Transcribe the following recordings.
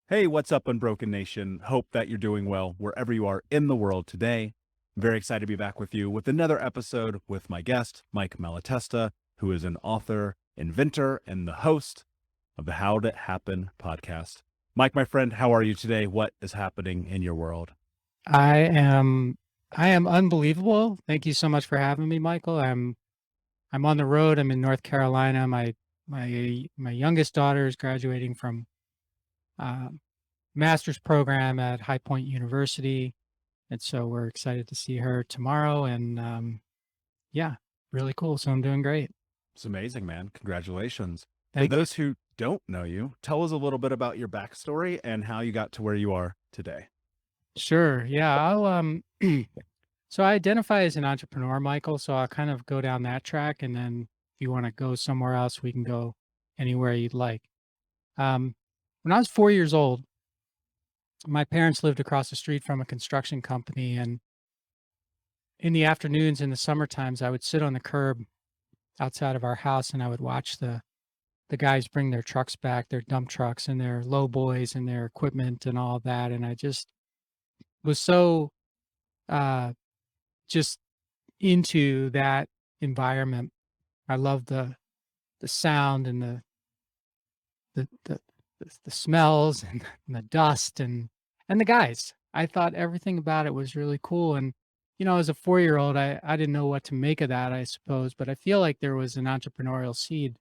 Hey, what's up, Unbroken Nation? Hope that you're doing well wherever you are in the world today. I'm very excited to be back with you with another episode with my guest, Mike Malatesta, who is an author, inventor, and the host of the How Did It Happen podcast. Mike, my friend, how are you today? What is happening in your world? I am I am unbelievable. Thank you so much for having me, Michael. I'm on the road. I'm in North Carolina. My youngest daughter is graduating from master's program at High Point University, and so we're excited to see her tomorrow. And yeah, really cool. So I'm doing great. It's amazing, man. Congratulations. For Thank you. those who don't know you, tell us a little bit about your backstory and how you got to where you are today. Sure. Yeah. I'll. So I identify as an entrepreneur, Michael. So I'll kind of go down that track, and then if you want to go somewhere else, we can go anywhere you'd like. Um, when I was 4 years old, my parents lived across the street from a construction company, and in the afternoons, in the summer times, I would sit on the curb outside of our house, and I would watch the guys bring their trucks back, their dump trucks and their low boys and their equipment and all of that, and I just was so, uh, just into that environment. I love the sound and the the the smells and the dust and the guys. I thought everything about it was really cool, and, as a 4-year-old, I didn't know what to make of that, I suppose, but I feel like there was an entrepreneurial seed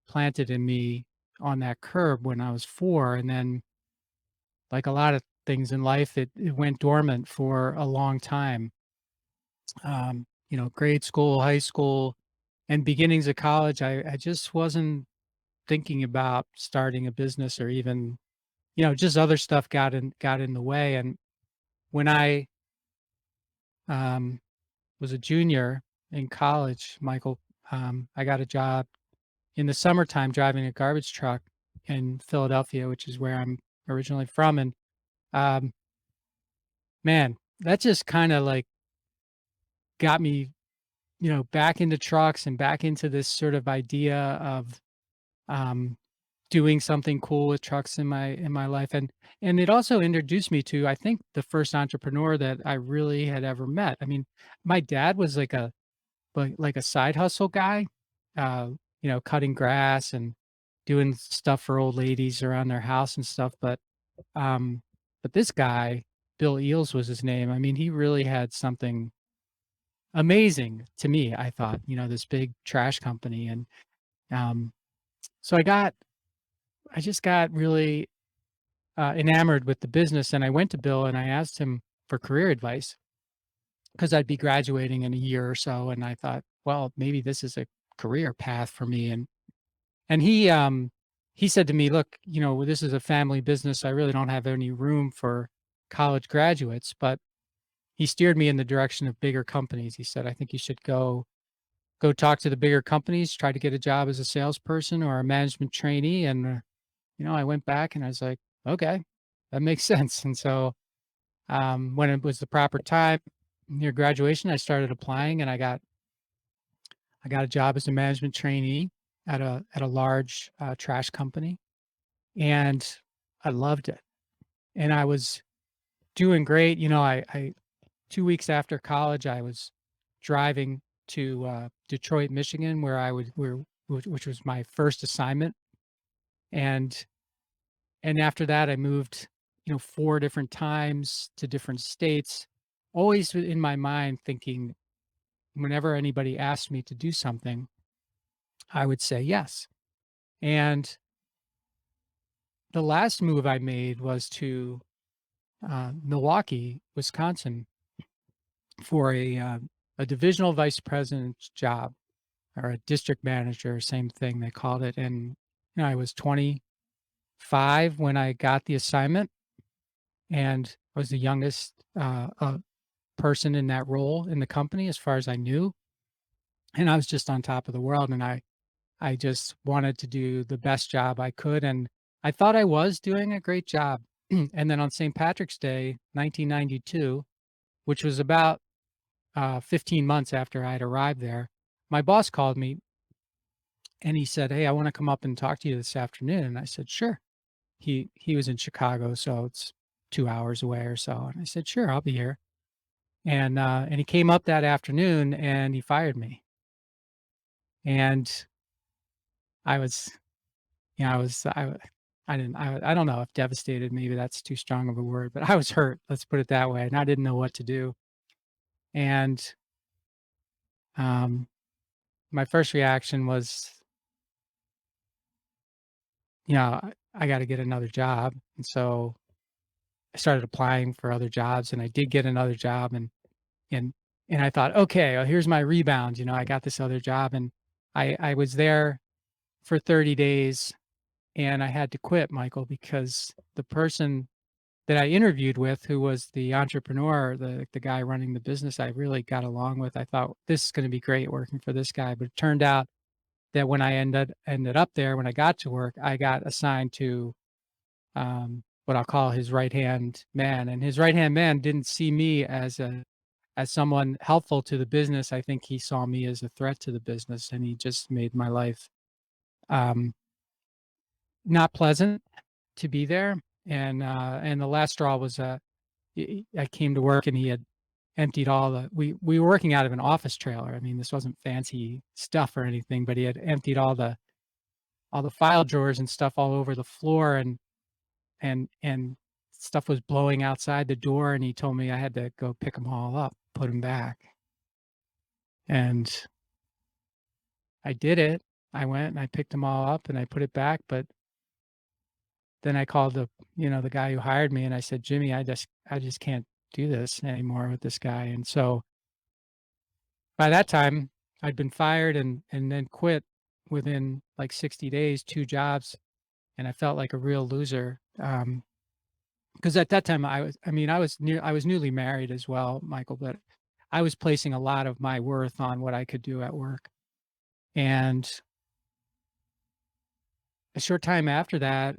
planted in me on that curb when I was 4, and then, like a lot of things in life, it went dormant for a long time. Grade school, high school, and beginnings of college, I just wasn't thinking about starting a business or even, just other stuff got in the way. And when I was a junior in college, Michael, I got a job in the summertime driving a garbage truck in Philadelphia, which is where I'm originally from. And um, man, that just kind of like got me, back into trucks and back into this sort of idea of um, doing something cool with trucks in my life. And it also introduced me to, I think, the first entrepreneur that I really had ever met. I mean, my dad was like a side hustle guy, uh, cutting grass and doing stuff for old ladies around their house and stuff. Um, but this guy, Bill Eels was his name. I mean, he really had something amazing to me. I thought, this big trash company, and um, so I just got really enamored with the business, and I went to Bill and I asked him for career advice because I'd be graduating in a year or so, and I thought, well, maybe this is a career path for me. And he said to me, "Look, this is a family business. I really don't have any room for college graduates," but he steered me in the direction of bigger companies. He said, "I think you should go talk to the bigger companies, try to get a job as a salesperson or a management trainee." And I went back and I was like, "Okay, that makes sense." And so when it was the proper time near graduation, I started applying, and I got a job as a management trainee at a large trash company, and I loved it. And I was doing great. 2 weeks after college, I was driving to Detroit, Michigan, which was my first assignment, and after that, I moved, 4 different times to different states, always in my mind thinking whenever anybody asked me to do something, I would say yes. And the last move I made was to Milwaukee, Wisconsin, for a divisional vice president's job or a district manager, same thing they called it. And I was 25 when I got the assignment, and I was the youngest person in that role in the company, as far as I knew. And I was just on top of the world, and I just wanted to do the best job I could, and I thought I was doing a great job. And then on St. Patrick's Day, 1992, which was about 15 months after I'd arrived there, my boss called me and he said, "Hey, I want to come up and talk to you this afternoon." And I said, "Sure." he was in Chicago, so it's 2 hours away or so, and I said, "Sure, I'll be here." And he came up that afternoon, and he fired me. And I was I was I didn't I don't know if devastated, maybe that's too strong of a word, but I was hurt, let's put it that way, and I didn't know what to do. And, um, my first reaction was, I gotta get another job, and so I started applying for other jobs, and I did get another job, and and I thought, "Okay, well, here's my rebound," I got this other job, and I was there for 30 days, and I had to quit, Michael, because the person that I interviewed with, who was the entrepreneur, the guy running the business I really got along with. I thought, "This is gonna be great working for this guy," but it turned out that when I ended up there, when I got to work, I got assigned to, what I'll call his right-hand man, and his right-hand man didn't see me as someone helpful to the business. I think he saw me as a threat to the business, and he just made my life, um, not pleasant to be there. And the last straw was, I came to work and he had emptied all the we were working out of an office trailer. I mean, this wasn't fancy stuff or anything, but he had emptied all the file drawers and stuff all over the floor, and stuff was blowing outside the door, and he told me I had to go pick them all up, put them back. And I did it. I went and I picked them all up and I put it back, but then I called the guy who hired me, and I said, "Jimmy, I just can't do this anymore with this guy." And so by that time, I'd been fired and then quit within like 60 days, 2 jobs, and I felt like a real loser. Because at that time I was newly married as well, Michael, but I was placing a lot of my worth on what I could do at work. And a short time after that,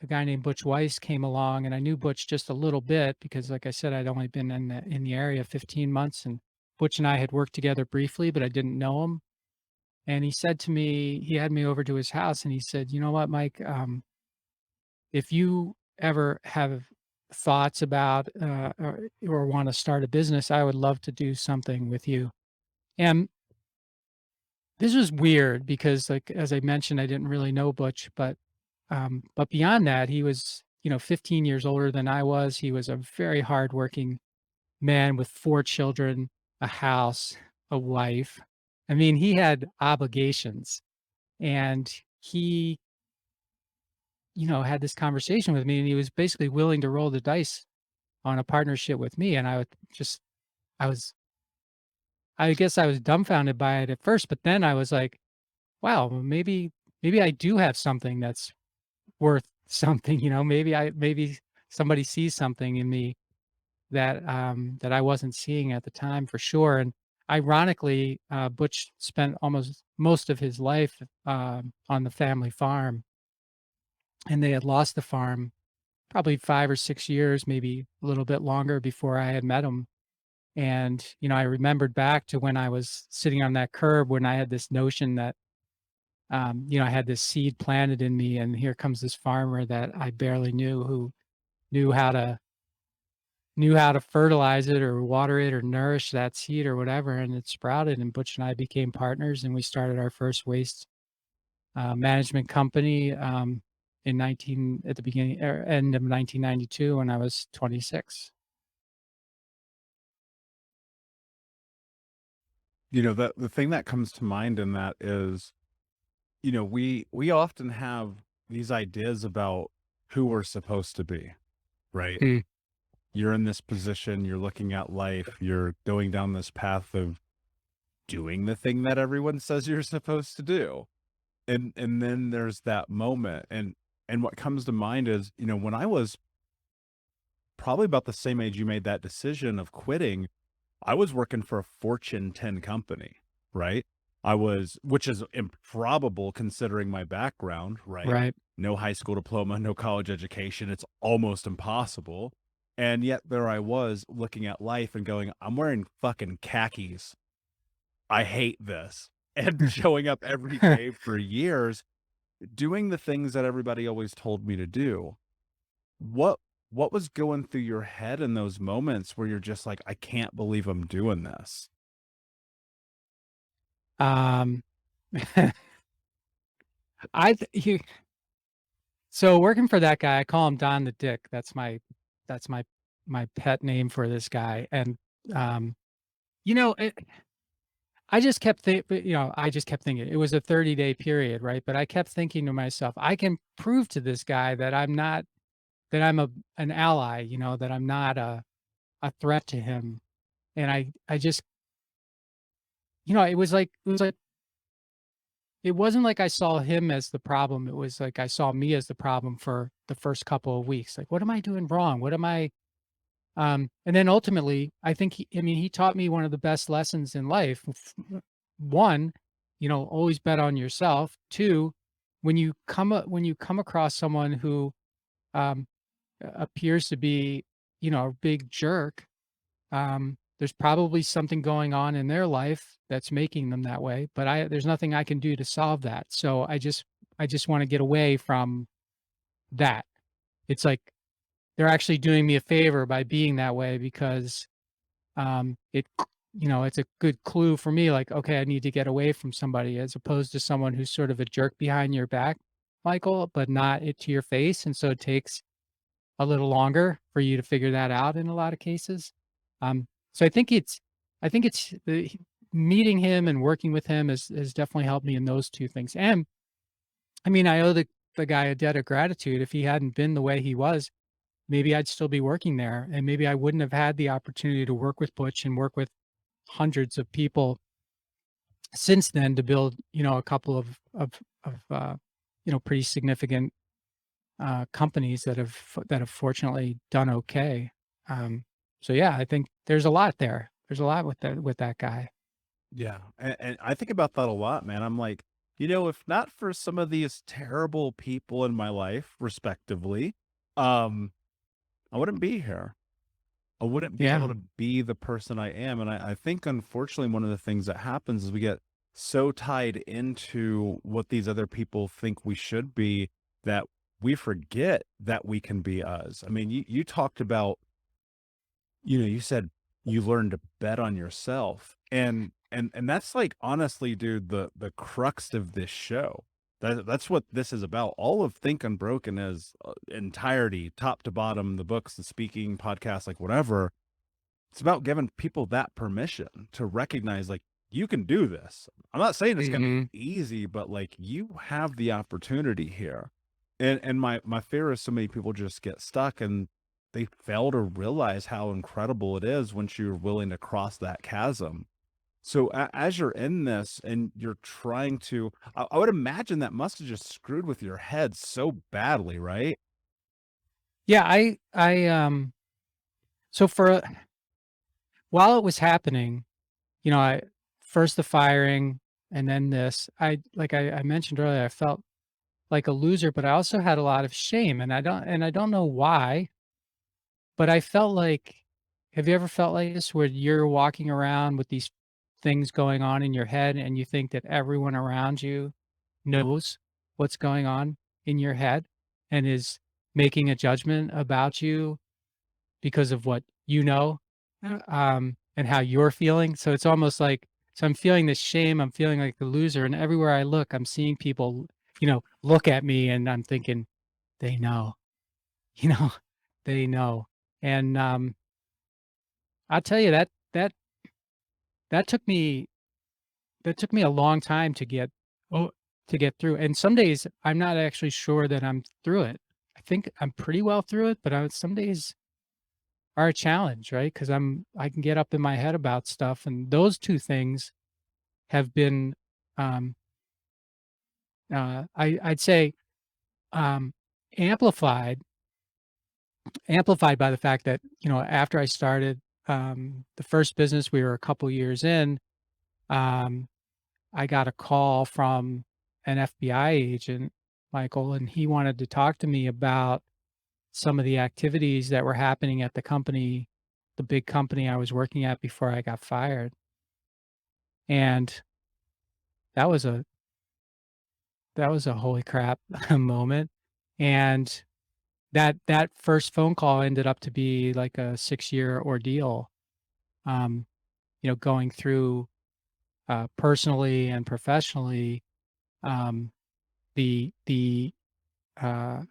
a guy named Butch Weiss came along, and I knew Butch just a little bit because, like I said, I'd only been in the area 15 months, and Butch and I had worked together briefly, but I didn't know him. And he said to me, he had me over to his house, and he said, "You know what, Mike? If you ever have thoughts about or want to start a business, I would love to do something with you." And this was weird because, like as I mentioned, I didn't really know Butch, but beyond that, he was 15 years older than I was. He was a very hardworking man with 4 children, a house, a wife. I mean, he had obligations, and he had this conversation with me, and he was basically willing to roll the dice on a partnership with me. And I was, I guess I was dumbfounded by it at first, but then I was like, wow, well, maybe I do have something that's worth something, maybe somebody sees something in me that I wasn't seeing at the time for sure. And ironically, Butch spent almost most of his life on the family farm, and they had lost the farm probably 5 or 6 years, maybe a little bit longer before I had met him. And, I remembered back to when I was sitting on that curb when I had this notion that, I had this seed planted in me, and here comes this farmer that I barely knew who knew how to knew how to fertilize it or water it or nourish that seed or whatever, and it sprouted. And Butch and I became partners, and we started our first waste management company in 19 at the beginning or end of 1992 when I was 26. The thing that comes to mind in that is, we often have these ideas about who we're supposed to be, right? Mm, You're in this position, you're looking at life, you're going down this path of doing the thing that everyone says you're supposed to do. And then there's that moment. And what comes to mind is, when I was probably about the same age you made that decision of quitting, I was working for a Fortune 10 company, right? Which is improbable considering my background, right? right. No high school diploma, no college education. It's almost impossible. And yet there I was looking at life and going, I'm wearing fucking khakis. I hate this. And showing up every day for years. doing the things that everybody always told me to do. What what was going through your head in those moments where you're just like, I can't believe I'm doing this? Um, I th he so working for that guy, I call him Don the Dick. That's my pet name for this guy, and, um, you know, I just kept I just kept thinking it was a 30-day period, right? But I kept thinking to myself, "I can prove to this guy that I'm an ally, that I'm not a threat to him." And I just it wasn't like I saw him as the problem, it was like I saw me as the problem for the first couple of weeks. Like, "What am I doing wrong? What am I" and then ultimately, I think he taught me one of the best lessons in life. 1, always bet on yourself. 2, when you come across someone who, um, appears to be, a big jerk, there's probably something going on in their life that's making them that way, but there's nothing I can do to solve that. So I just wanna get away from that. It's like they're actually doing me a favor by being that way because, it's a good clue for me, like, okay, I need to get away from somebody as opposed to someone who's sort of a jerk behind your back, Michael, but not it to your face. And so it takes a little longer for you to figure that out in a lot of cases. So I think it's meeting him and working with him has definitely helped me in those two things. And I mean, I owe the guy a debt of gratitude. If he hadn't been the way he was, maybe I'd still be working there, and maybe I wouldn't have had the opportunity to work with Butch and work with hundreds of people since then to build, a couple of pretty significant companies that have fortunately done okay. Um, so yeah, I think there's a lot there. There's a lot with that guy. Yeah, and I think about that a lot, man. I'm like, if not for some of these terrible people in my life, respectively, um, I wouldn't be here. I wouldn't be able Yeah. to be the person I am. And I think, unfortunately, one of the things that happens is we get so tied into what these other people think we should be that we forget that we can be us. I mean, you talked about, you said you learned to bet on yourself. And that's like, honestly, dude, the crux of this show. That's what this is about. All of Think Unbroken is entirety, top to bottom, the books, the speaking, podcast, like whatever. It's about giving people that permission to recognize, like, you can do this. I'm not saying it's gonna be Mhm. easy, but like you have the opportunity here. And my fear is so many people just get stuck and they fail to realize how incredible it is once you're willing to cross that chasm. So as you're in this and you're trying to, I would imagine that must have just screwed with your head so badly, right? Yeah, so while it was happening, I first the firing and then this, I mentioned earlier, I felt like a loser, but I also had a lot of shame, and I don't know why, but I felt like have you ever felt like this where you're walking around with these things going on in your head and you think that everyone around you knows what's going on in your head and is making a judgment about you because of what you know, and how you're feeling? So it's almost like I'm feeling this shame, I'm feeling like the loser, and everywhere I look, I'm seeing people, look at me and I'm thinking, "They know." You know? They know. And, I'll tell you that took me that took me a long time oh to get through, and some days, I'm not actually sure that I'm through it. I think I'm pretty well through it, but some days are a challenge, right? Because I can get up in my head about stuff, and those 2 things have been, um, I'd say, um, amplified amplified by the fact that, after I started, the first business, we were a couple years in, um, I got a call from an FBI agent, Michael, and he wanted to talk to me about some of the activities that were happening at the big company I was working at before I got fired. And that was that was a holy crap moment, and that first phone call ended up to be like a 6-year ordeal, um, going through, personally and professionally, um, the uh,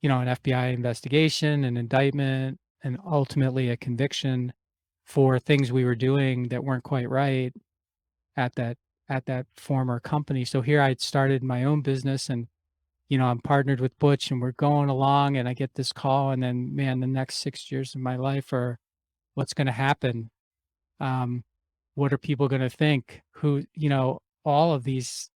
an FBI investigation, an indictment, and ultimately a conviction for things we were doing that weren't quite right at that former company. So here I'd started my own business, and I'm partnered with Butch and we're going along, and I get this call, and then man, the next 6 years of my life are what's going to happen. Um, what are people going to think? All of these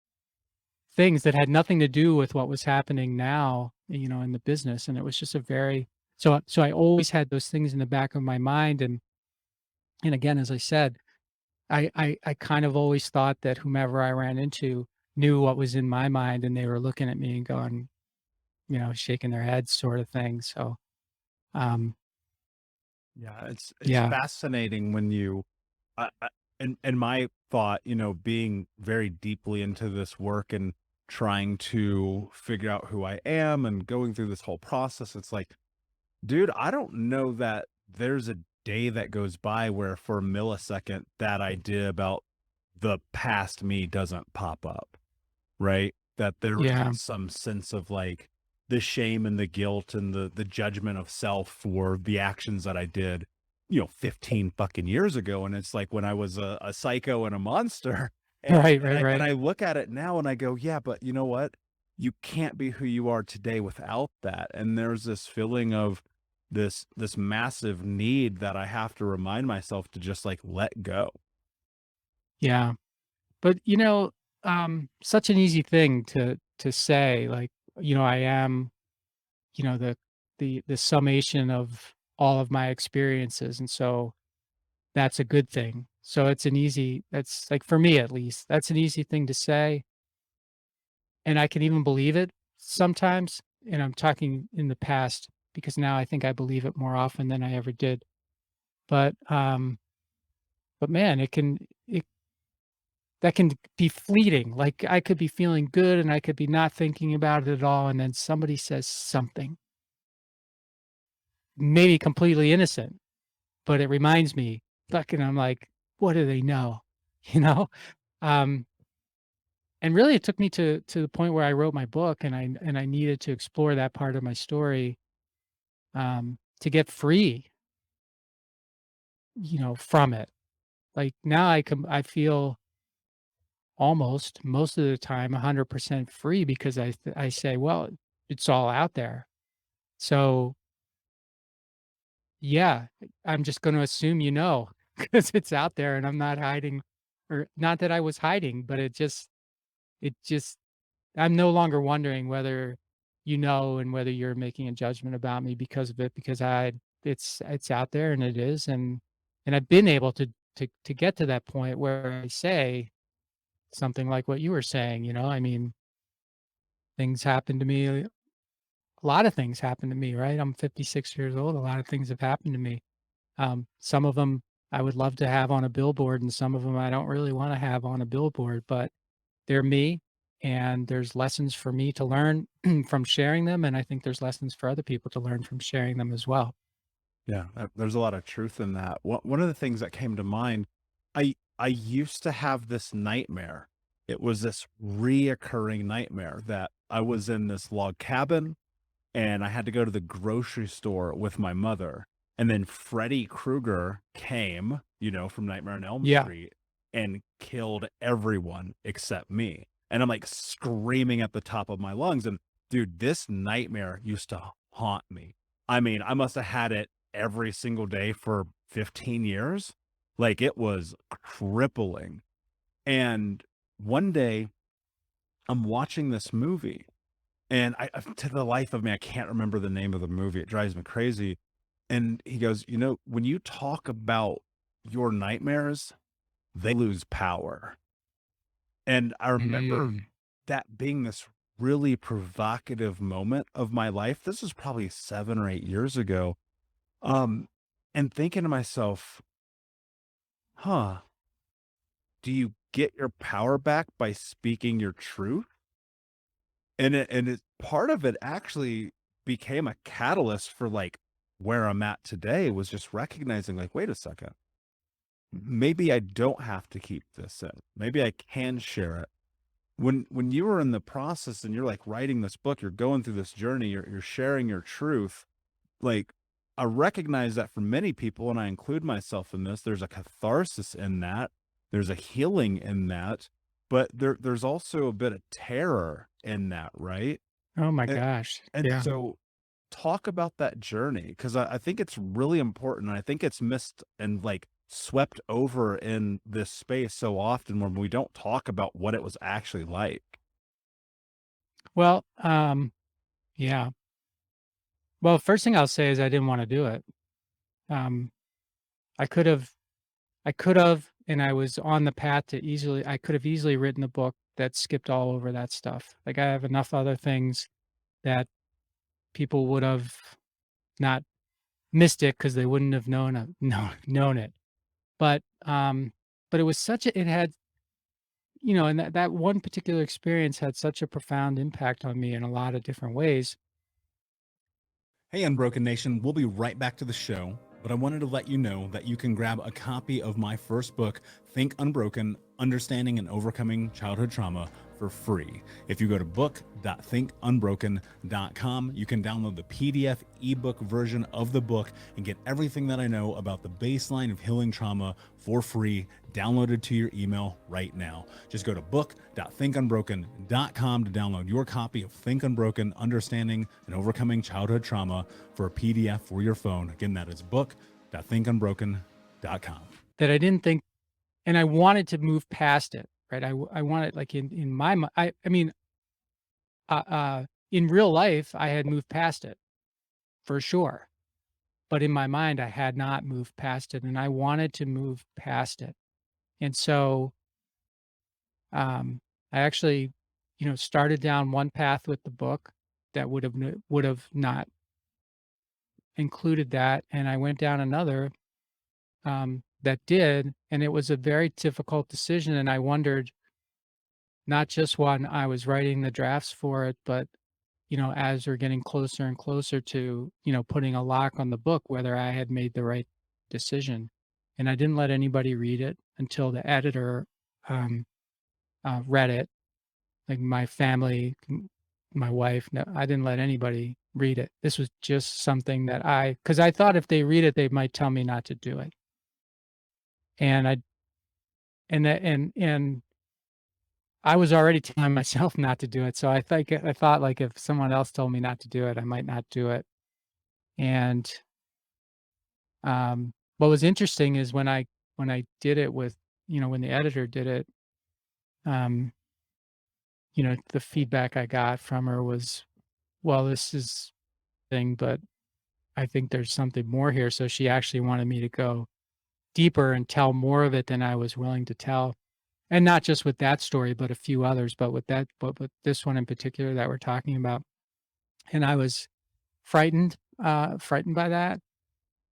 things that had nothing to do with what was happening now, in the business. And it was just a very so I always had those things in the back of my mind. And again, as I said, I kind of always thought that whomever I ran into knew what was in my mind, and they were looking at me and going, shaking their heads sort of thing. So, um, Yeah, it's yeah, fascinating when you and my thought, being very deeply into this work and trying to figure out who I am and going through this whole process, it's like, dude, I don't know that there's a day that goes by where for a millisecond that idea about the past me doesn't pop up, right? That there yeah, isn't some sense of like the shame and the guilt and the judgment of self for the actions that I did, 15 fucking years ago. And it's like when I was a psycho and a monster. And, right, and right, I and right. I look at it now and I go, yeah, but you know what? You can't be who you are today without that. And there's this feeling of this massive need that I have to remind myself to just like let go. Yeah, but such an easy thing to say, like, I am, the summation of all of my experiences, and so that's a good thing. So that's like for me at least, that's an easy thing to say, and I can even believe it sometimes. And I'm talking in the past because now I think I believe it more often than I ever did. But but man, it that can be fleeting. Like I could be feeling good and I could be not thinking about it at all, and then somebody says something, maybe completely innocent, but it reminds me. Fucking, I'm like, what do they know? You know. Um, And really, it took me to the point where I wrote my book, and I needed to explore that part of my story, to get free, from it. Like now, I feel almost most of the time 100% free because I say, well, it's all out there. So yeah, I'm just going to assume because it's out there, and I'm not hiding, or not that I was hiding, but it just I'm no longer wondering whether and whether you're making a judgment about me because of it, because it's out there, and it is, and I've been able to get to that point where I say something like what you were saying, I mean, things happen to me, a lot of things happen to me, right? I'm 56 years old, a lot of things have happened to me. Some of them I would love to have on a billboard, and some of them I don't really wanna have on a billboard, but they're me, and there's lessons for me to learn from sharing them, and I think there's lessons for other people to learn from sharing them as well. Yeah, there's a lot of truth in that. One of the things that came to mind, I used to have this nightmare. It was this reoccurring nightmare that I was in this log cabin and I had to go to the grocery store with my mother. And then Freddy Krueger came, from Nightmare on Elm Yeah. Street and killed everyone except me. And I'm like screaming at the top of my lungs. And dude, this nightmare used to haunt me. I mean, I must have had it every single day for 15 years. Like it was crippling. And one day I'm watching this movie and to the life of me, I can't remember the name of the movie. It drives me crazy. And he goes, when you talk about your nightmares, they lose power. And I remember Mm. that being this really provocative moment of my life. This was probably 7 or 8 years ago. Um, and thinking to myself, huh, do you get your power back by speaking your truth? And part of it actually became a catalyst for like where I'm at today, was just recognizing like, wait a second, maybe I don't have to keep this in. Maybe I can share it. When you were in the process and you're like writing this book, you're going through this journey, you're sharing your truth, like, I recognize that for many people, and I include myself in this, there's a catharsis in that. There's a healing in that, but there's also a bit of terror in that, right? Oh my And, gosh. and Yeah. so talk about that journey, because I think it's really important. I think it's missed and like swept over in this space so often when we don't talk about what it was actually like. Well, yeah. Well, first thing I'll say is I didn't want to do it. Um, I could have, and I was on the path to I could have easily written a book that skipped all over that stuff. Like I have enough other things that people would have not missed it because they wouldn't have known it. But, but it was such a, it had, and that one particular experience had such a profound impact on me in a lot of different ways. Hey, Unbroken Nation, we'll be right back to the show, but I wanted to let you know that you can grab a copy of my first book, Think Unbroken: Understanding and Overcoming Childhood Trauma, for free. If you go to book.thinkunbroken.com, you can download the PDF ebook version of the book and get everything that I know about the baseline of healing trauma for free, downloaded to your email right now. Just go to book.thinkunbroken.com to download your copy of Think Unbroken: Understanding and Overcoming Childhood Trauma for a PDF for your phone. Again, that is book.thinkunbroken.com. That I didn't think, and I wanted to move past it, right? I wanted, like, in my mi I mean, in real life, I had moved past it for sure, but in my mind, I had not moved past it, and I wanted to move past it. And so, I actually, started down one path with the book that would have not included that, and I went down another, that did, and it was a very difficult decision, and I wondered, not just when I was writing the drafts for it, but, as we're getting closer and closer to, putting a lock on the book, whether I had made the right decision. And I didn't let anybody read it until the editor, um, read it, like my family, my wife. No, I didn't let anybody read it. This was just something that because I thought if they read it, they might tell me not to do it. And I, and I was already telling myself not to do it, so I thought, like, if someone else told me not to do it, I might not do it. And, what was interesting is when I did it with, when the editor did it, um, the feedback I got from her was, "Well, this is thing, but I think there's something more here." So she actually wanted me to go deeper and tell more of it than I was willing to tell. And not just with that story, but a few others, but with this one in particular that we're talking about. And I was frightened by that,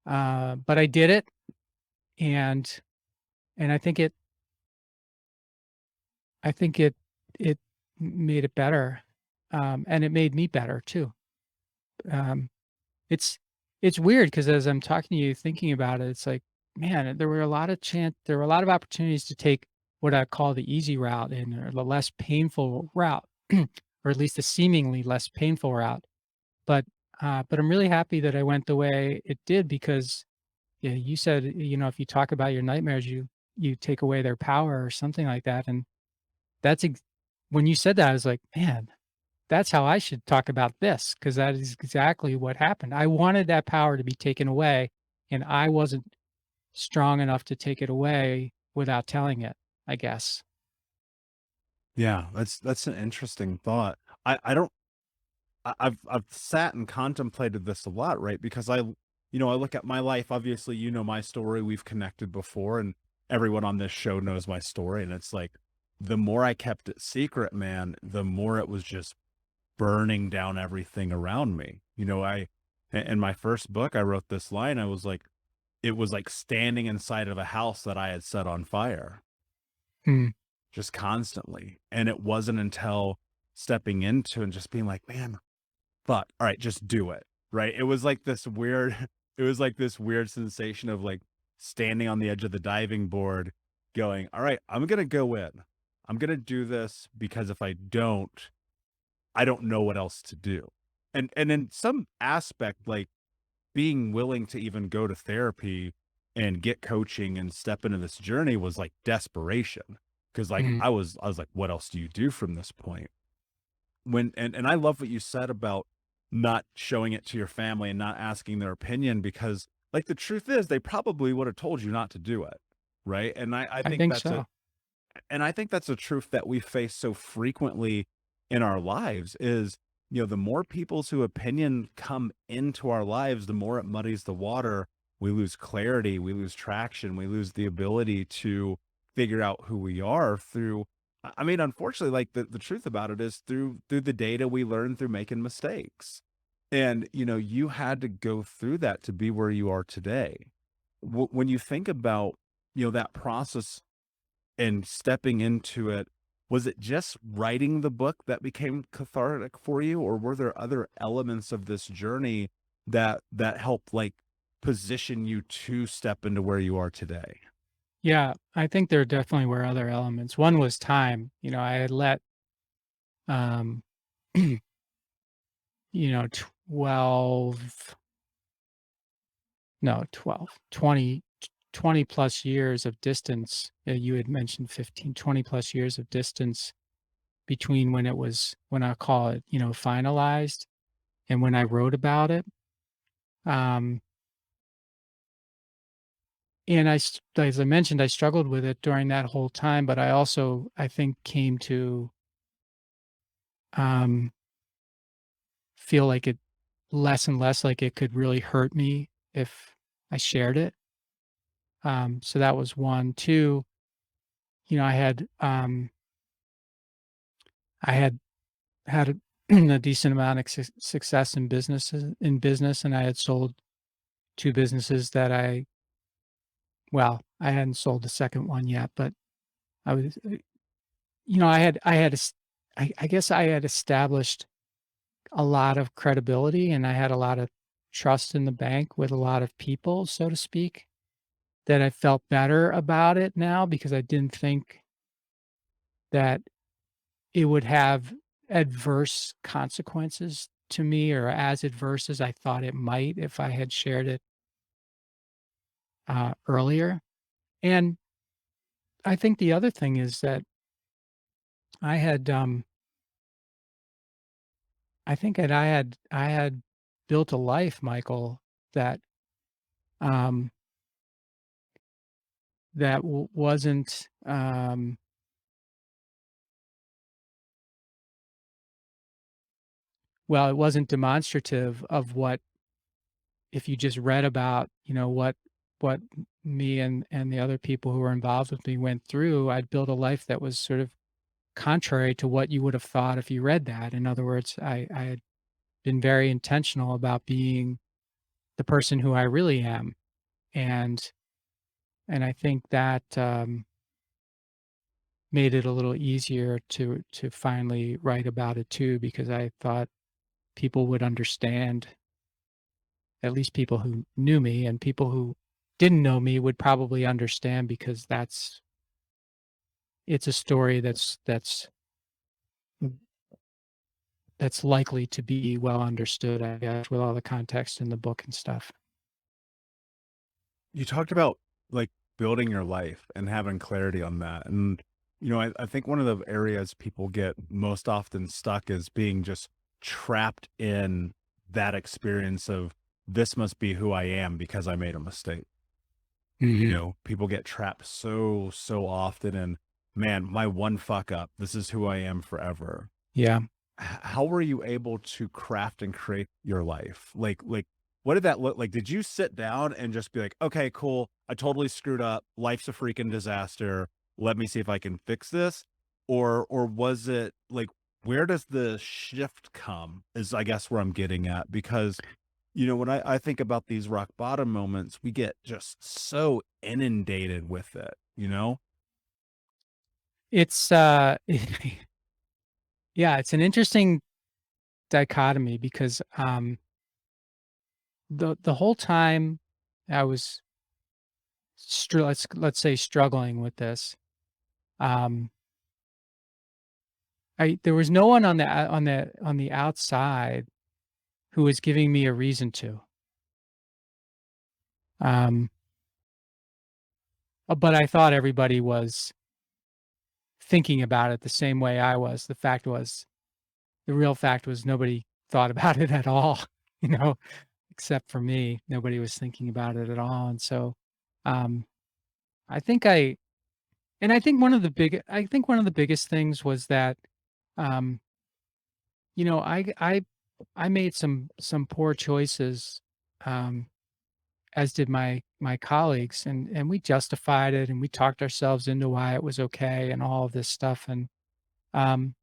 but I did it, and I think it made it better, and it made me better too. Um, it's it's weird because as I'm talking to you, thinking about it, it's like, man, there were a lot of opportunities to take what I call the easy route and or the less painful route, or at least the seemingly less painful route. But I'm really happy that I went the way it did because, yeah, you said, if you talk about your nightmares, you take away their power or something like that. And that's when you said that, I was like, man, that's how I should talk about this because that is exactly what happened. I wanted that power to be taken away, and I wasn't strong enough to take it away without telling it, I guess. Yeah, that's an interesting thought. I don't I've sat and contemplated this a lot, right? Because I look at my life, obviously, my story, we've connected before, and everyone on this show knows my story. And it's like, the more I kept it secret, man, the more it was just burning down everything around me. In my first book, I wrote this line. I was like, it was like standing inside of a house that I had set on fire, Hmm. just constantly. And it wasn't until stepping into and just being like, man, fuck, all right, just do it. Right. It was like this weird, it was like this weird sensation of like standing on the edge of the diving board going, all right, I'm going to go in. I'm going to do this because if I don't know what else to do. And in some aspect, like being willing to even go to therapy and get coaching and step into this journey was like desperation. Cause like Mhm. I was like, what else do you do from this point? And I love what you said about not showing it to your family and not asking their opinion because like the truth is they probably would have told you not to do it. Right. I I think think that's a so. and I think that's a truth that we face so frequently in our lives is, the more people's who opinion come into our lives, the more it muddies the water. We lose clarity, we lose traction, we lose the ability to figure out who we are through I mean, unfortunately, like the truth about it is through the data we learn through making mistakes. And, you had to go through that to be where you are today. When you think about, that process and stepping into it, was it just writing the book that became cathartic for you, or were there other elements of this journey that helped, like, position you to step into where you are today? Yeah, I think there definitely were other elements. One was time. I had let, um, 12, no, 12, 20 plus years of distance. You had mentioned 15, 20 plus years of distance between when I call it, finalized and when I wrote about it. Um, and as I mentioned, I struggled with it during that whole time, but I also, I think, came to um, feel like it less and less like it could really hurt me if I shared it. So that was one. Two, I had I had had a, a decent amount of success in business, and I had sold two businesses that I hadn't sold the second one yet, but I was, I had, I guess I had established a lot of credibility and I had a lot of trust in the bank with a lot of people, so to speak, that I felt better about it now because I didn't think that it would have adverse consequences to me or as adverse as I thought it might if I had shared it earlier. And I think the other thing is that I had, I think that I had built a life, Michael, that um, wasn't well, it wasn't demonstrative of what if you just read about, what me and the other people who were involved with me went through. I'd built a life that was sort of contrary to what you would have thought if you read that. In other words, I had been very intentional about being the person who I really am, and I think that made it a little easier to finally write about it too, because I thought people would understand, at least people who knew me, and people who didn't know me would probably understand because it's a story that's likely to be well understood, I guess, with all the context in the book and stuff. You talked about, like, building your life and having clarity on that, and, I think one of the areas people get most often stuck is being just trapped in that experience of, "This must be who I am because I made a mistake." Mhm. People get trapped so often and, "Man, my one fuck up, this is who I am forever." Yeah. How were you able to craft and create your life? Like, what did that look like? Did you sit down and just be like, "Okay, cool. I totally screwed up. Life's a freaking disaster. Let me see if I can fix this." Or was it like, where does the shift come is I guess where I'm getting at because, when I think about these rock bottom moments, we get just so inundated with it, you know? It's, Yeah, it's an interesting dichotomy because, the whole time I was let's say struggling with this, um, I there was no one on the outside who was giving me a reason to. Um, but I thought everybody was thinking about it the same way I was. The real fact was nobody thought about it at all, you know, except for me. Nobody was thinking about it at all. And so, um, I think I, I think one of the biggest things was that, um, you know, I made some poor choices, um, as did my colleagues, and we justified it and we talked ourselves into why it was okay and all of this stuff. And, um,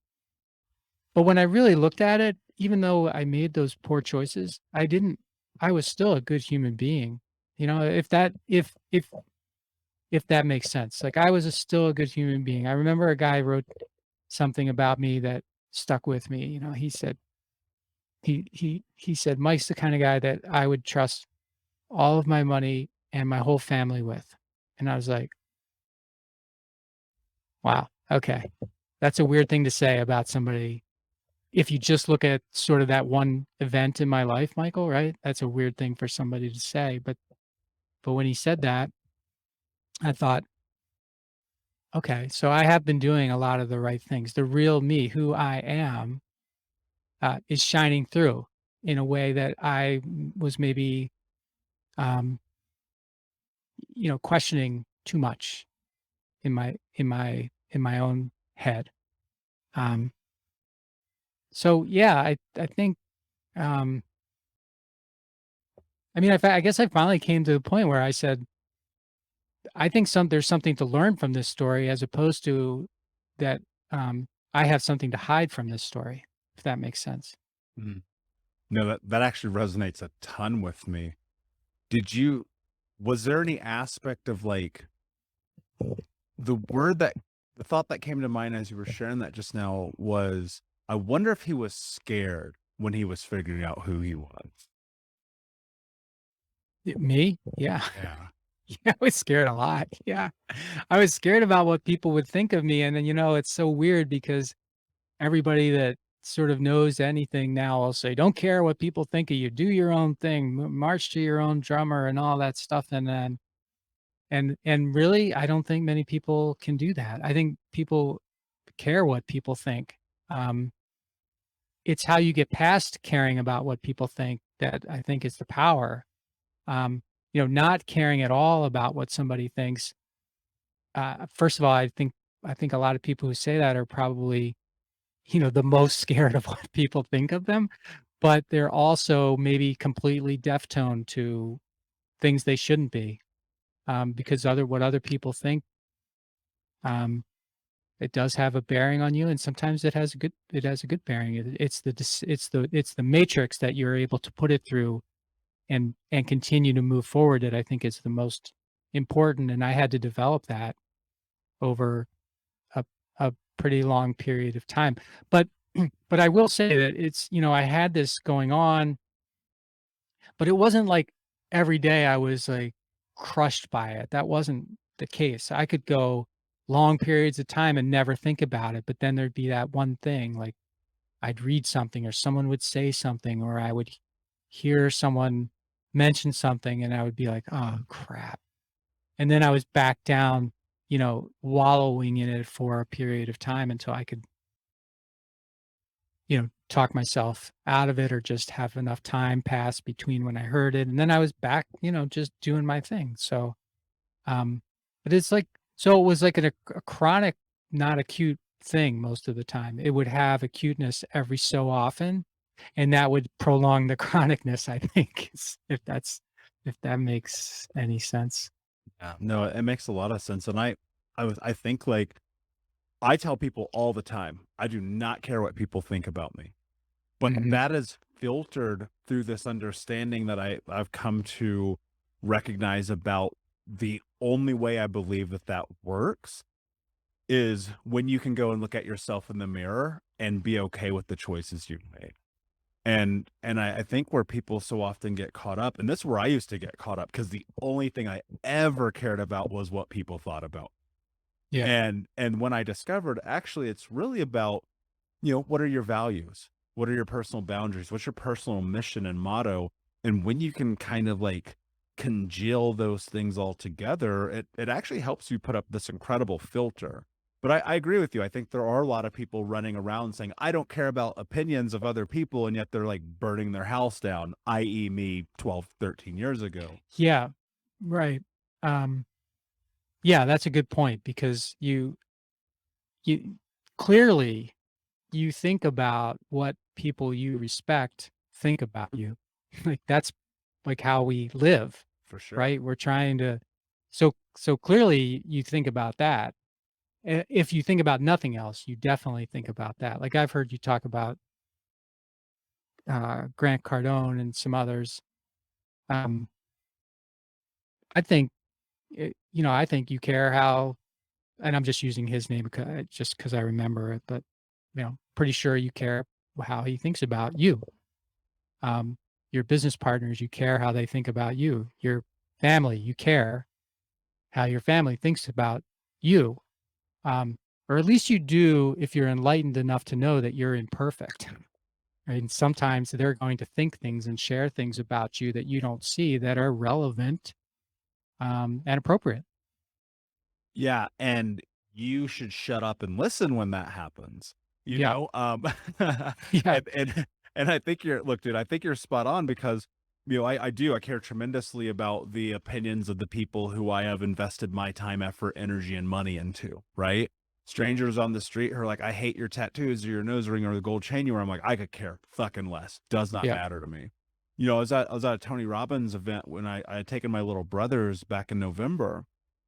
but when I really looked at it, even though I made those poor choices, I was still a good human being. You know, if that makes sense. Like I was still a good human being. I remember a guy wrote something about me that stuck with me. You know, he said he said Mike's the kind of guy that I would trust all of my money and my whole family with. And I was like, wow, okay. That's a weird thing to say about somebody. If you just look at sort of that one event in my life, Michael, right? That's a weird thing for somebody to say. But when he said that, I thought, okay, so I have been doing a lot of the right things. The real me, who I am, is shining through in a way that was maybe, um, questioning too much in my own head. Um, so yeah, I think, um, I mean, I guess I finally came to the point where I said, I think there's something to learn from this story as opposed to that, I have something to hide from this story, if that makes sense. Mhm. No, that actually resonates a ton with me. Did you was there any aspect of, like, the word that the thought that came to mind as you were sharing that just now was, I wonder if he was scared when he was figuring out who he was. Me? Yeah. Yeah. Yeah, I was scared a lot. Yeah. I was scared about what people would think of me. And then, it's so weird because everybody that sort of knows anything now will say, don't care what people think of you. Do your own thing, march to your own drummer and all that stuff. And then, and really, I don't think many people can do that. I think people care what people think. Um, it's how you get past caring about what people think that I think is the power. Not caring at all about what somebody thinks. First of all, I think a lot of people who say that are probably, the most scared of what people think of them, but they're also maybe completely deaf toned to things they shouldn't be, because what other people think, um, it does have a bearing on you, and sometimes it has a good bearing. It's the matrix that you're able to put it through and continue to move forward that I think is the most important, and I had to develop that over a a pretty long period of time. But but I will say that I had this going on, but it wasn't like every day I was like crushed by it. That wasn't the case. I could go long periods of time and never think about it, but then there'd be that one thing like I'd read something or someone would say something or I would hear someone mention something and I would be like, "Oh crap." And then I was back down, wallowing in it for a period of time until I could, talk myself out of it or just have enough time pass between when I heard it. And then I was back, just doing my thing. So, um, but it was like a chronic, not acute thing most of the time. It would have acuteness every so often, and that would prolong the chronicness, I think, if that makes any sense. Yeah. No, it makes a lot of sense. And I think, like, I tell people all the time, I do not care what people think about me. But Mhm. that is filtered through this understanding that I've come to recognize about the only way I believe that that works is when you can go and look at yourself in the mirror and be okay with the choices you've made. And I think where people so often get caught up, and this is where I used to get caught up, because the only thing I ever cared about was what people thought about. Yeah. And when I discovered actually it's really about, what are your values? What are your personal boundaries? What's your personal mission and motto? And when you can kind of like congeal those things all together, it actually helps you put up this incredible filter. But I agree with you. I think there are a lot of people running around saying, I don't care about opinions of other people. And yet they're like burning their house down, i.e. me 12, 13 years ago. Yeah. Right. Um, yeah, that's a good point because you clearly you think about what people you respect think about you. Like that's like how we live, For sure. right? We're trying to so clearly you think about that. If you think about nothing else, you definitely think about that. Like I've heard you talk about Grant Cardone and some others. Um, I think I think you care how, and I'm just using his name just because I remember it, but pretty sure you care how he thinks about you. Um, your business partners, you care how they think about you. Your family, you care how your family thinks about you. Um, or at least you do if you're enlightened enough to know that you're imperfect. Right? And sometimes they're going to think things and share things about you that you don't see that are relevant and appropriate. Yeah, and you should shut up and listen when that happens, you Yeah. know? Yeah. And I think look, dude, I think you're spot on because, I care tremendously about the opinions of the people who I have invested my time, effort, energy, and money into, right? Strangers on the street who are like, I hate your tattoos or your nose ring or the gold chain you wear. I'm like, I could care fucking less. Does not Yeah. matter to me. I was at a Tony Robbins event when I had taken my little brothers back in November,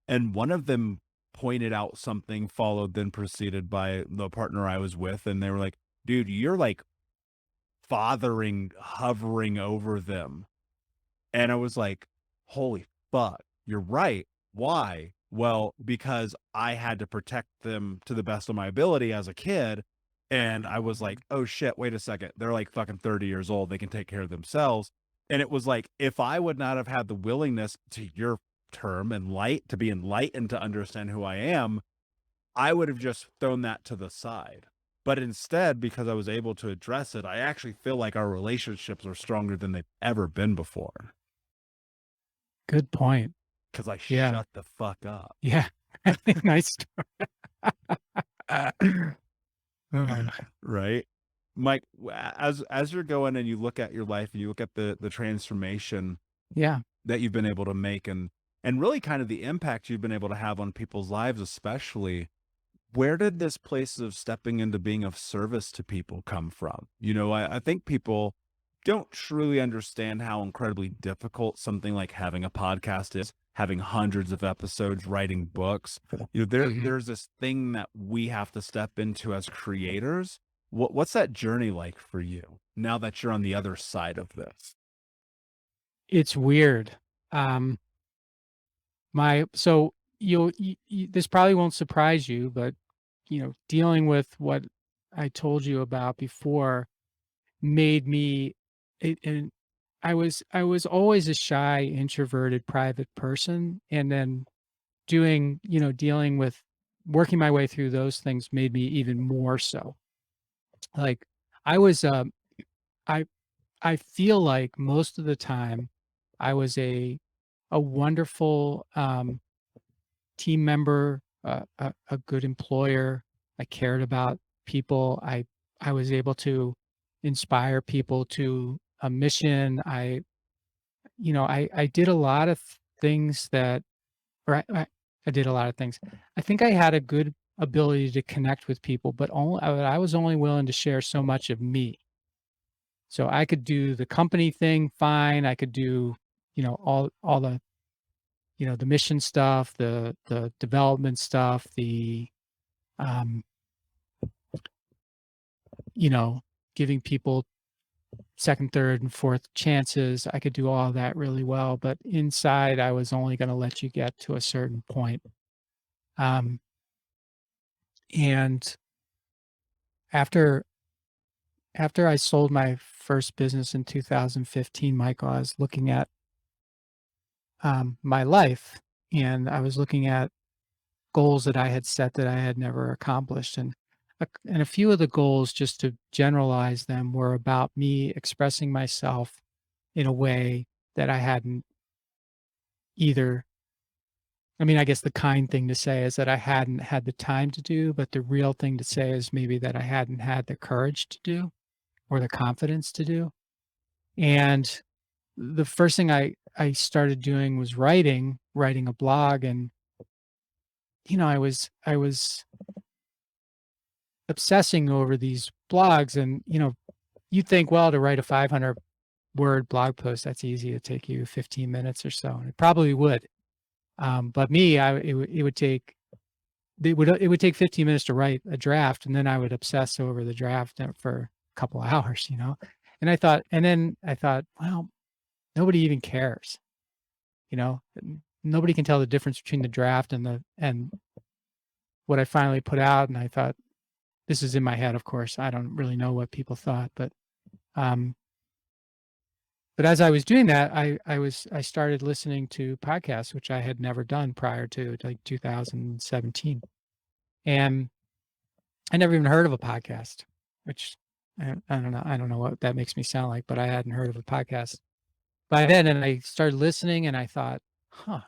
and one of them pointed out something, followed, then proceeded by the partner I was with. And they were like, dude, you're like hovering over them. And I was like, holy fuck, you're right. Why? Well, because I had to protect them to the best of my ability as a kid. And I was like, oh shit, wait a second. They're like fucking 30 years old. They can take care of themselves. And it was like, if I would not have had the willingness, to your term, to be enlightened, to understand who I am, I would have just thrown that to the side. But instead, because I was able to address it, I actually feel like our relationships are stronger than they've ever been before. Good point. Because I Yeah. shut the fuck up. Yeah. Nice. Uh, Right? Mike, as you're going and you look at your life and you look at the transformation yeah. that you've been able to make, and really kind of the impact you've been able to have on people's lives, especially, where did this place of stepping into being of service to people come from? I think people don't truly understand how incredibly difficult something like having a podcast is, having hundreds of episodes, writing books. Mhm. There's this thing that we have to step into as creators. What's that journey like for you now that you're on the other side of this? It's weird. Um, my so this probably won't surprise you, but dealing with what I told you about before made me and I was always a shy, introverted, private person, and then dealing with working my way through those things made me even more so. Like I was I I feel like most of the time I was a wonderful team member, a good employer. I cared about people. I was able to inspire people to a mission. I did a lot of things that, or I did a lot of things. I think I had a good ability to connect with people, but I was only willing to share so much of me. So I could do the company thing fine. I could do, all the mission stuff, the development stuff, the um, you know, giving people second, third, and fourth chances. I could do all of that really well, but inside I was only going to let you get to a certain point. Um, and after I sold my first business in 2015, Michael, I was looking at my life, and I was looking at goals that I had set that I had never accomplished, and a few of the goals, just to generalize them, were about me expressing myself in a way that I hadn't either. I mean, I guess the kind thing to say is that I hadn't had the time to do, but the real thing to say is maybe that I hadn't had the courage to do or the confidence to do. And the first thing I started doing was writing a blog, and I was obsessing over these blogs, and you'd think, well, to write a 500 word blog post, that's easy. It'd take you 15 minutes or so, and it probably would. But me, it would take 15 minutes to write a draft, and then I would obsess over the draft for a couple of hours. And then I thought, well, nobody even cares. Nobody can tell the difference between the draft and what I finally put out. And I thought, this is in my head, of course. I don't really know what people thought, um, but as I was doing that, I started listening to podcasts, which I had never done prior to like 2017, and I never even heard of a podcast, which I don't know. I don't know what that makes me sound like, but I hadn't heard of a podcast by then. And I started listening, and I thought, huh,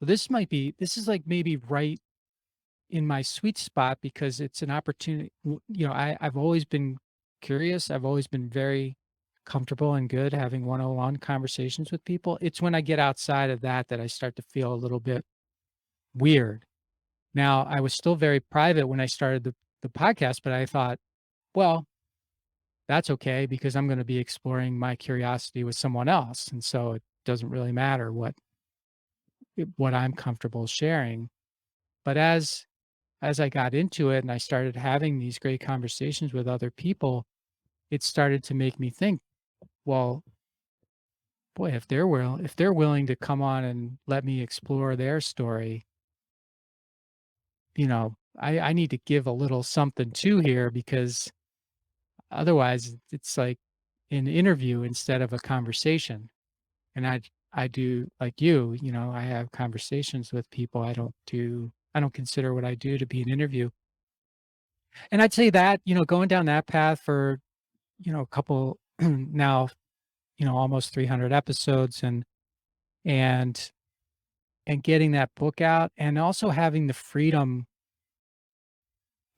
well, this is like maybe right in my sweet spot, because it's an opportunity. I've always been curious. I've always been very comfortable and good having one-on-one conversations with people. It's when I get outside of that that I start to feel a little bit weird. Now, I was still very private when I started the podcast, but I thought, well, that's okay, because I'm going to be exploring my curiosity with someone else. And so it doesn't really matter what I'm comfortable sharing. But as I got into it and I started having these great conversations with other people, it started to make me think, well, boy, if they're willing to come on and let me explore their story, I need to give a little something too here, because otherwise it's like an interview instead of a conversation. And I do like I have conversations with people. I don't consider what I do to be an interview. And I'd say that, going down that path for, a couple now, almost 300 episodes, and and getting that book out, and also having the freedom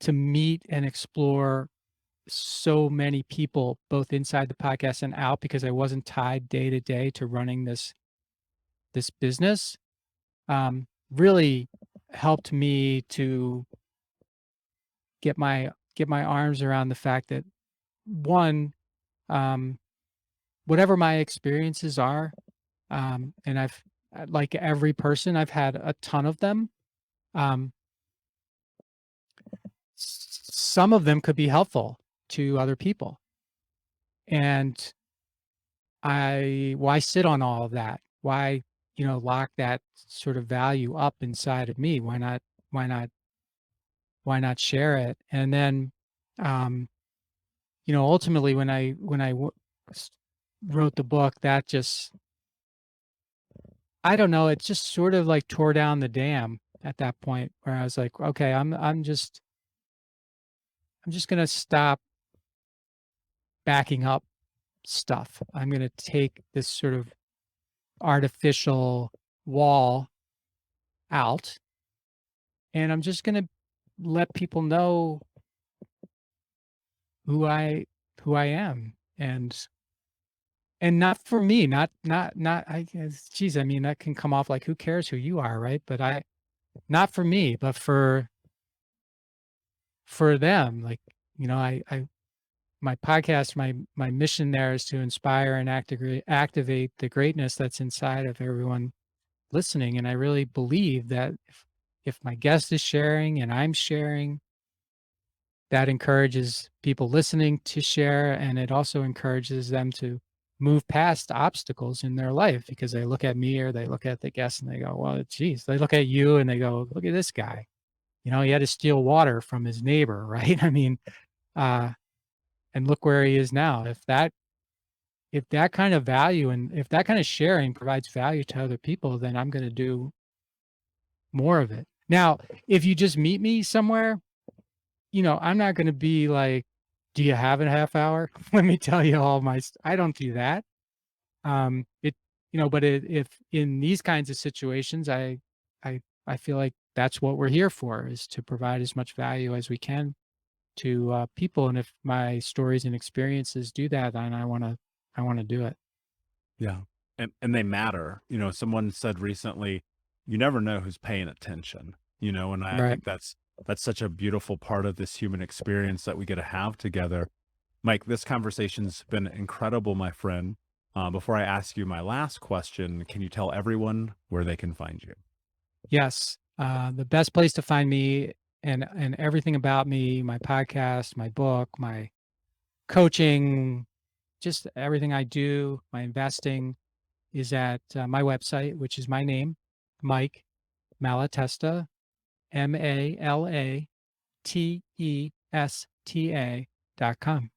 to meet and explore so many people, both inside the podcast and out, because I wasn't tied day to day to running this business, really helped me to get my arms around the fact that, one, um, whatever my experiences are, and like every person, I've had a ton of them. Um, some of them could be helpful to other people, and why sit on all of that? Why, lock that sort of value up inside of me? Why not, why not share it? And then, um, ultimately, when s- wrote the book, that just, I don't know, it just sort of like tore down the dam at that point, where I was like, okay, I'm just gonna stop backing up stuff. I'm gonna take this sort of artificial wall out, and I'm just gonna let people know who I who I am. And not for me, not I guess, geez, I mean, that can come off like, who cares who you are, right? But not for me, but for them. Like, I my podcast, my mission there is to inspire and activate the greatness that's inside of everyone listening. And I really believe that if my guest is sharing and I'm sharing, that encourages people listening to share, and it also encourages them to move past obstacles in their life, because they look at me or they look at the guest and they go, well, geez, they look at you and they go, look at this guy. He had to steal water from his neighbor, right? I mean, uh, and look where he is now. If that kind of value and if that kind of sharing provides value to other people, then I'm going to do more of it. Now, if you just meet me somewhere, I'm not going to be like, "Do you have a half hour? Let me tell you all my." I don't do that. It, but if in these kinds of situations, I feel like that's what we're here for, is to provide as much value as we can to people. And if my stories and experiences do that, then I want to do it. Yeah. And they matter. Someone said recently, you never know who's paying attention, and I Right. think that's such a beautiful part of this human experience that we get to have together. Mike, this conversation's been incredible, my friend. Before I ask you my last question, can you tell everyone where they can find you? Yes. The best place to find me and everything about me, my podcast, my book, my coaching, just everything I do, my investing is at my website, which is my name, Mike Malatesta, Malatesta.com.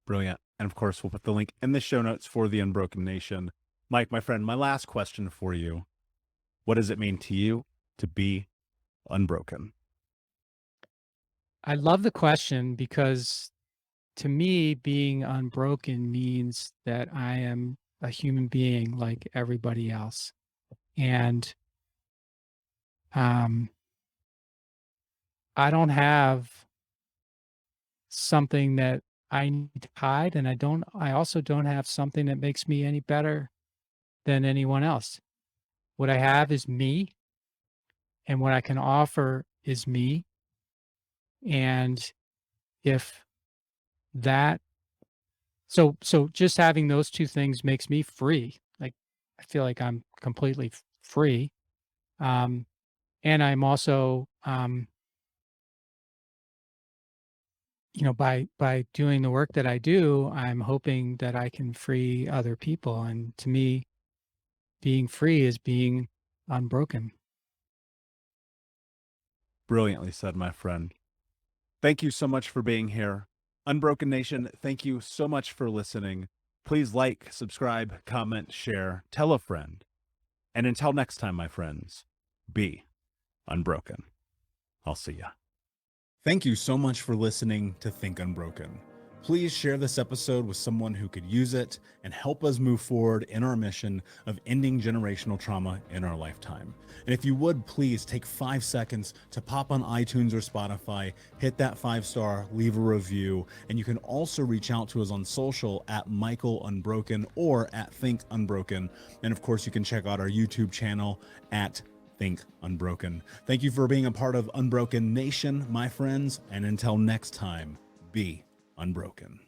Brilliant. And of course, we'll put the link in the show notes for the Unbroken Nation. Mike, my friend, my last question for you. What does it mean to you to be unbroken? I love the question because to me, being unbroken means that I am a human being like everybody else. And um, I don't have something that I need to hide. And I also don't have something that makes me any better than anyone else. What I have is me, and what I can offer is me. And if that, so just having those two things makes me free. Like, I feel like I'm completely free. Um, and I'm also, by doing the work that I do, I'm hoping that I can free other people. And to me, being free is being unbroken. Brilliantly said, my friend. Thank you so much for being here. Unbroken Nation, thank you so much for listening. Please like, subscribe, comment, share, tell a friend. And until next time, my friends, be unbroken. I'll see ya. Thank you so much for listening to Think Unbroken. Please share this episode with someone who could use it and help us move forward in our mission of ending generational trauma in our lifetime. And if you would, please take 5 seconds to pop on iTunes or Spotify, hit that 5-star, leave a review, and you can also reach out to us on social at Michael Unbroken or at Think Unbroken. And of course, you can check out our YouTube channel at Think Unbroken. Thank you for being a part of Unbroken Nation, my friends, and until next time, be unbroken.